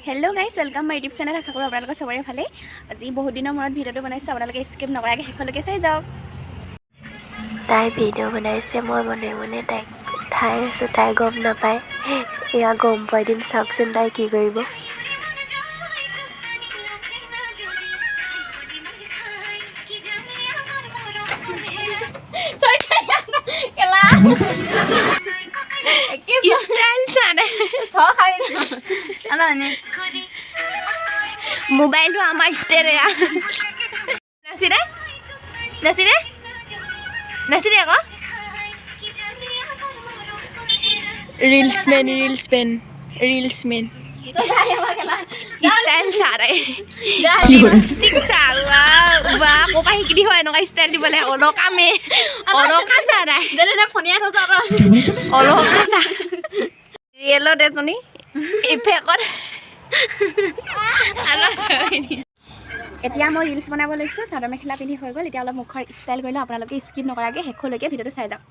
hello guys welcome my YouTube channel आशा करूँ আপোনালোকৰ সবৰে ভালে আজি বহুত দিনৰ মূৰত ভিডিওটো বনাইছো আপোনালোকে স্কিপ নকৰাকৈ শেষলৈকে চাই যাওক তাই ভিডিও বনাইছে মই মনে মনে তাইক উঠাই আছো তাই গম নাপায় এয়া গম পাই দিম চাওকচোন তাই কি কৰিব मोबाइल तो आम स्टेर नाची दे नाची दे नाची दे আকৌ रील्समैन स्टाइल सा रहे लिपस्टिक सा वाह को पाही किदी হয় নকা স্টাইল দিবলে অলকা মে অলকা सा रहे দে দে ফনিয়া থ যা অলকা सा ৰিয়েল দে তুমি ইফেকট এতিয়া মই ৰিলছ বনাব লৈছো চাদৰ মেখেলা পিন্ধি হৈ গ'ল এতিয়া অলপ মুখৰ ষ্টাইল কৰিলে আপোনালোকে স্কিপ নকৰাকৈ শেষলৈকে ভিডিওটো চাই যাওক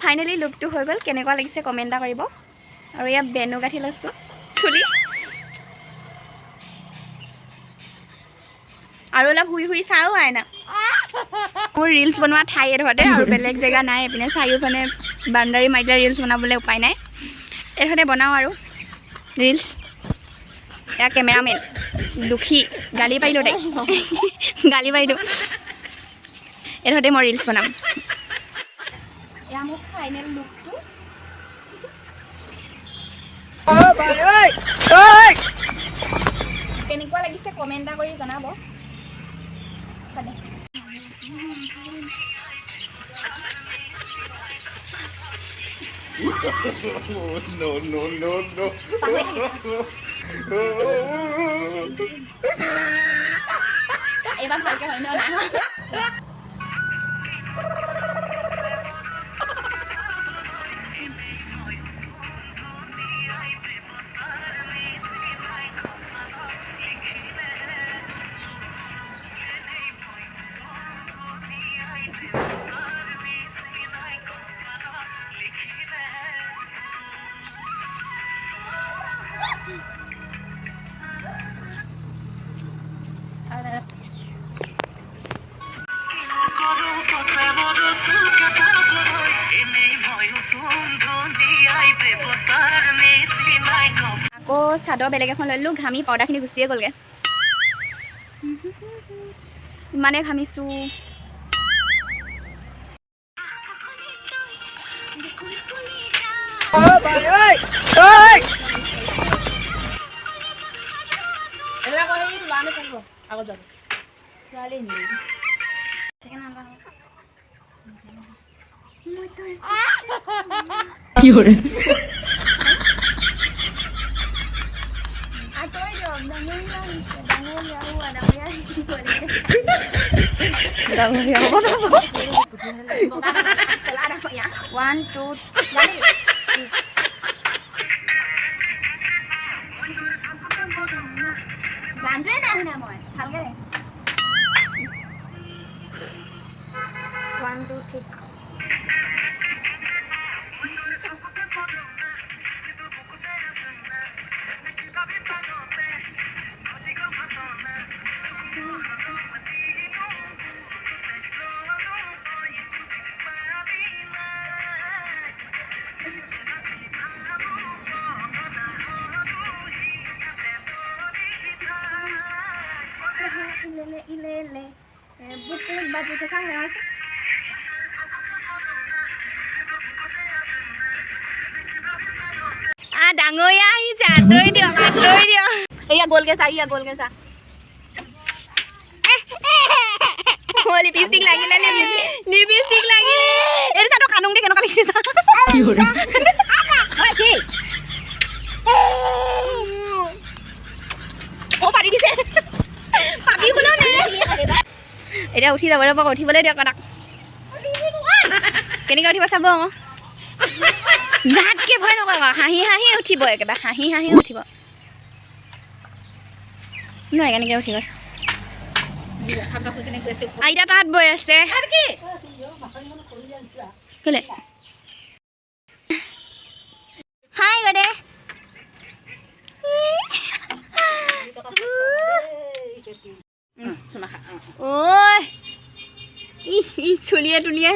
फाइनली लुक तो हो गल केनेকুৱা লাগিছে কমেন্ট কৰিব আৰু ইয়া বেনু গাঠি লৈছো চুলি আৰু অলপ হুই হুই চাও আইনা মোৰ ৰিলছ বনোৱা ঠাই এডতে আৰু বেলেগ জেগা নাই এপিনে চাৰিওফানে বাউণ্ডাৰী মাইলা ৰিলছ বনাবলৈ উপায় নাই এডতে বনাও আৰু ৰিলছ এয়া কেমেৰামেন দুখী গালি পাইলো দে গালি পাইলো এডতে মই ৰিলছ বনাম या मो फाइनल लुक तो ओ भाई ओय ओय केनेকুৱা লাগিছে কমেন্ট কৰি জনাব কনে no no no no এবাৰ ভালকে হয় না চাদৰ বেলেগ এখন ললো ঘামি পাউডাৰখিনি গুছিয়ে গ'লগে ইমানে ঘামিছো কি হৰে One, two, গানটোৱে নাই শুনা মই ভালকে 1 2 3 ilele buku baju ke sang ya ডাঙৰীয়া আহিছে আঁতৰি দিয়ক এয়া গ'ল কেঁচা লিপষ্টিক লাগিলে লিপষ্টিক লাগিলে এইটো চাটো কানুং দে কেনেকুৱা লাগিছে চা কি হৰে কি ও পাৰি দিছে পাপি শুনো নে এতিয়া উঠি যাব ৰ'ব উঠিবলৈ দিয়ক তাক কেনেকৈ উঠিব চাব আকৌ জাতকে ভয় নকৰিব হাঁহি হাঁহি উঠিব একেবাৰে হাঁহি হাঁহি উঠিব নহয় কেনেকৈ উঠিব আইতা তাত বৈ আছে কেলে হাই গদে ঐ ই চুলিয়ে তুলিয়ে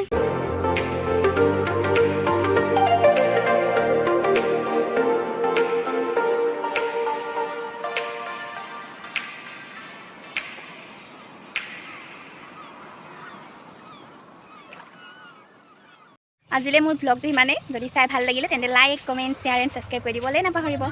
আজিলৈ মোৰ ব্লগটো ইমানেই যদি চাই ভাল লাগিলে তেন্তে like comment share and subscribe কৰি দিবলৈ নাপাহৰিব